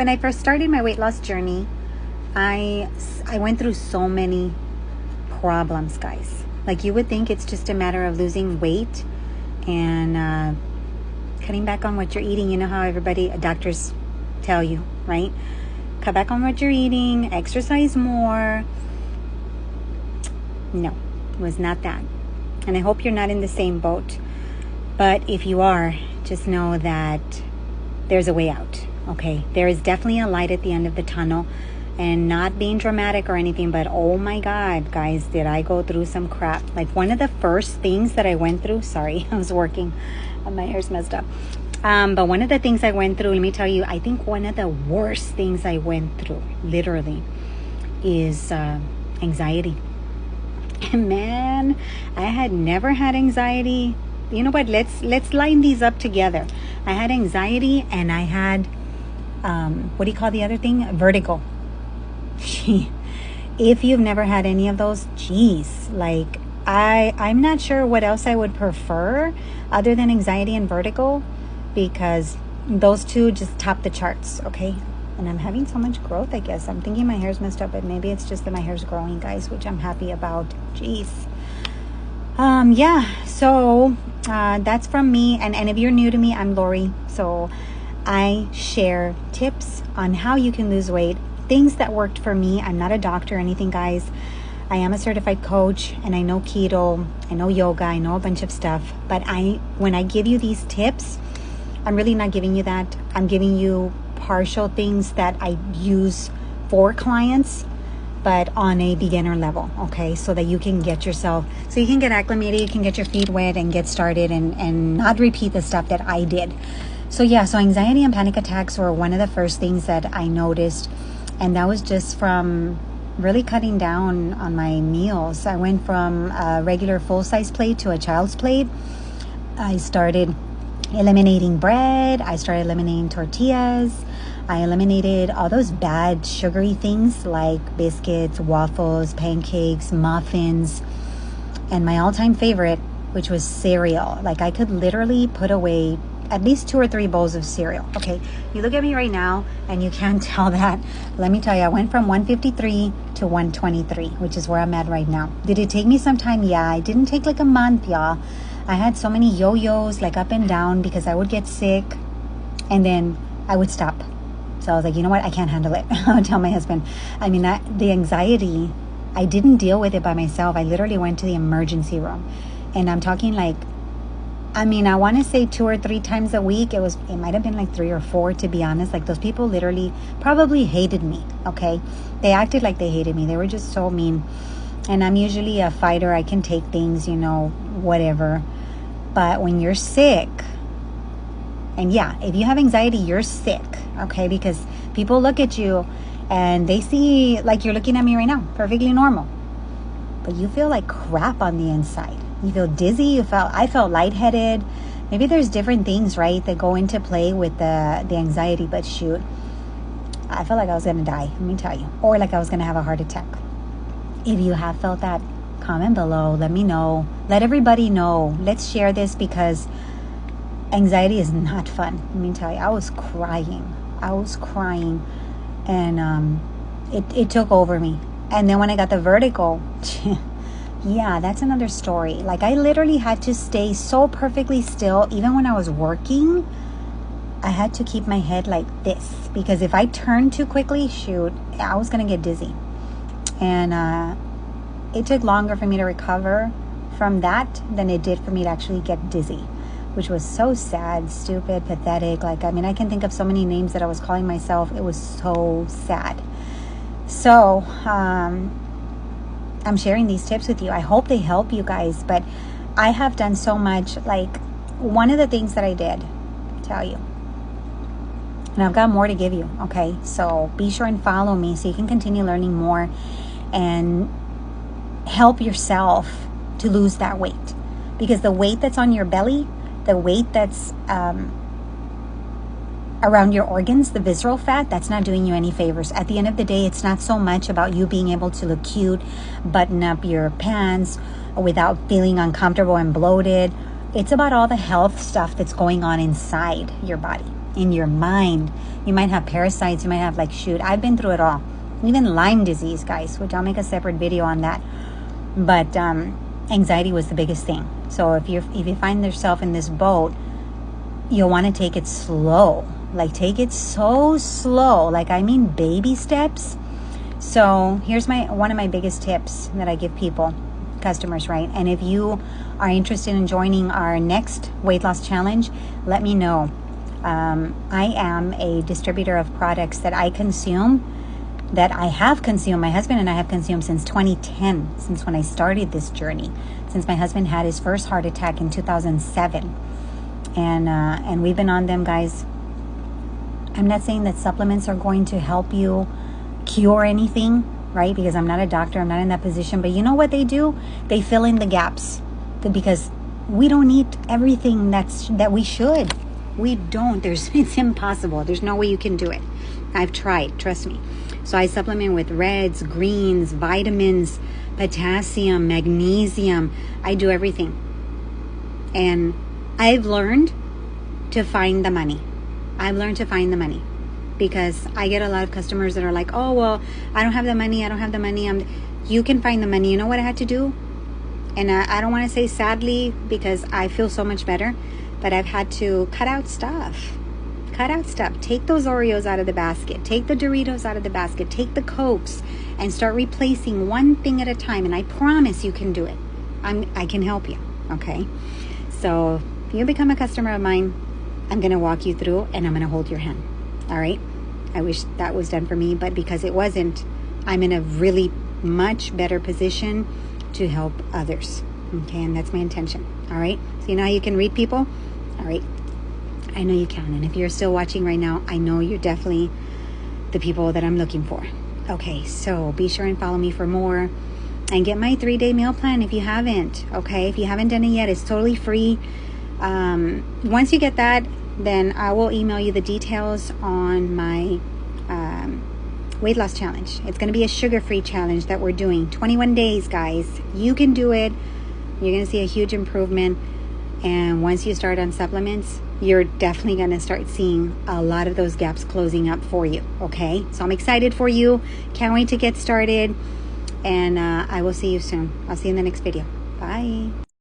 when I first started my weight loss journey, I went through so many problems, guys. Like, you would think it's just a matter of losing weight and cutting back on what you're eating. You know how doctors tell you, right? Cut back on what you're eating, exercise more. No, it was not that. And I hope you're not in the same boat. But if you are, just know that there's a way out, okay? There is definitely a light at the end of the tunnel. And not being dramatic or anything, but oh my God, guys, did I go through some crap. Like, one of the first things that I went through, sorry, I was working, my hair's messed up. But one of the things I went through, let me tell you, I think one of the worst things I went through, literally, is anxiety. And man, I had never had anxiety. You know what? Let's line these up together. I had anxiety and I had, what do you call the other thing? Vertigo. If you've never had any of those, geez, like I'm not sure what else I would prefer other than anxiety and vertigo, because those two just top the charts, okay? And I'm having so much growth, I guess. I'm thinking my hair's messed up, but maybe it's just that my hair's growing, guys, which I'm happy about. Jeez. Yeah, so that's from me. And if you're new to me, I'm Lori. So I share tips on how you can lose weight, things that worked for me. I'm not a doctor or anything, guys. I am a certified coach, and I know keto, I know yoga, I know a bunch of stuff. But when I give you these tips, I'm really not giving you that. I'm giving you partial things that I use for clients, but on a beginner level, okay? So that you can get acclimated, you can get your feet wet and get started and not repeat the stuff that I did. So yeah, so anxiety and panic attacks were one of the first things that I noticed. And that was just from really cutting down on my meals. I went from a regular full-size plate to a child's plate. I started eliminating bread. I started eliminating tortillas. I eliminated all those bad sugary things like biscuits, waffles, pancakes, muffins, and my all-time favorite, which was cereal. Like, I could literally put away at least 2 or 3 bowls of cereal. Okay, you look at me right now and you can't tell that. Let me tell you, I went from 153 to 123, which is where I'm at right now. Did it take me some time? Yeah, it didn't take like a month, y'all. I had so many yo-yos, like up and down, because I would get sick and then I would stop. So I was like, you know what? I can't handle it. I would tell my husband. I mean, the anxiety, I didn't deal with it by myself. I literally went to the emergency room. And I'm talking like, I mean, I want to say 2 or 3 times a week. It might have been like 3 or 4, to be honest. Like, those people literally probably hated me, okay? They acted like they hated me. They were just so mean. And I'm usually a fighter. I can take things, whatever. But when you're sick, and yeah, if you have anxiety, you're sick, okay? Because people look at you and they see, like you're looking at me right now, perfectly normal. But you feel like crap on the inside. You feel dizzy. I felt lightheaded. Maybe there's different things, right, that go into play with the anxiety. But shoot, I felt like I was going to die, let me tell you. Or like I was going to have a heart attack. If you have felt that, comment below. Let me know. Let everybody know. Let's share this, because anxiety is not fun. Let me tell you, I was crying. And it took over me. And then when I got the vertigo, yeah, that's another story. Like, I literally had to stay so perfectly still. Even when I was working, I had to keep my head like this, because if I turned too quickly, shoot, I was going to get dizzy. And it took longer for me to recover from that than it did for me to actually get dizzy, which was so sad, stupid, pathetic. Like, I mean, I can think of so many names that I was calling myself. It was so sad. So, I'm sharing these tips with you. I hope they help you guys, but I have done so much. Like, one of the things that I did, tell you, and I've got more to give you, okay? So be sure and follow me so you can continue learning more and help yourself to lose that weight. Because the weight that's on your belly, the weight that's around your organs, the visceral fat, that's not doing you any favors. At the end of the day, it's not so much about you being able to look cute, button up your pants without feeling uncomfortable and bloated. It's about all the health stuff that's going on inside your body, in your mind. You might have parasites. You might have I've been through it all. Even Lyme disease, guys, which I'll make a separate video on that. But anxiety was the biggest thing. So if you find yourself in this boat, you'll want to take it slow. Take it so slow. I mean baby steps. So here's one of my biggest tips that I give people, customers, right? And if you are interested in joining our next weight loss challenge, let me know. I am a distributor of products that I consume, that I have consumed. My husband and I have consumed since 2010, since when I started this journey, since my husband had his first heart attack in 2007. And we've been on them, guys. I'm not saying that supplements are going to help you cure anything, right? Because I'm not a doctor, I'm not in that position. But you know what they do? They fill in the gaps, because we don't eat everything that we should. We don't. It's impossible. There's no way you can do it. I've tried, trust me. So I supplement with reds, greens, vitamins, potassium, magnesium. I do everything. And I've learned to find the money. Because I get a lot of customers that are like, oh, well, I don't have the money. You can find the money. You know what I had to do? And I don't want to say sadly, because I feel so much better, but I've had to cut out stuff. Take those Oreos out of the basket. Take the Doritos out of the basket. Take the Cokes and start replacing one thing at a time. And I promise you can do it. I can help you. Okay. So if you become a customer of mine, I'm going to walk you through and I'm going to hold your hand. All right. I wish that was done for me, but because it wasn't, I'm in a really much better position to help others. Okay. And that's my intention. All right. So you know how you can read people? All right. I know you can. And if you're still watching right now, I know you're definitely the people that I'm looking for. Okay, so be sure and follow me for more. And get my 3-day meal plan if you haven't. Okay, if you haven't done it yet, it's totally free. Once you get that, then I will email you the details on my weight loss challenge. It's going to be a sugar-free challenge that we're doing. 21 days, guys. You can do it. You're going to see a huge improvement. And once you start on supplements, you're definitely going to start seeing a lot of those gaps closing up for you. Okay, so I'm excited for you. Can't wait to get started. And I will see you soon. I'll see you in the next video. Bye.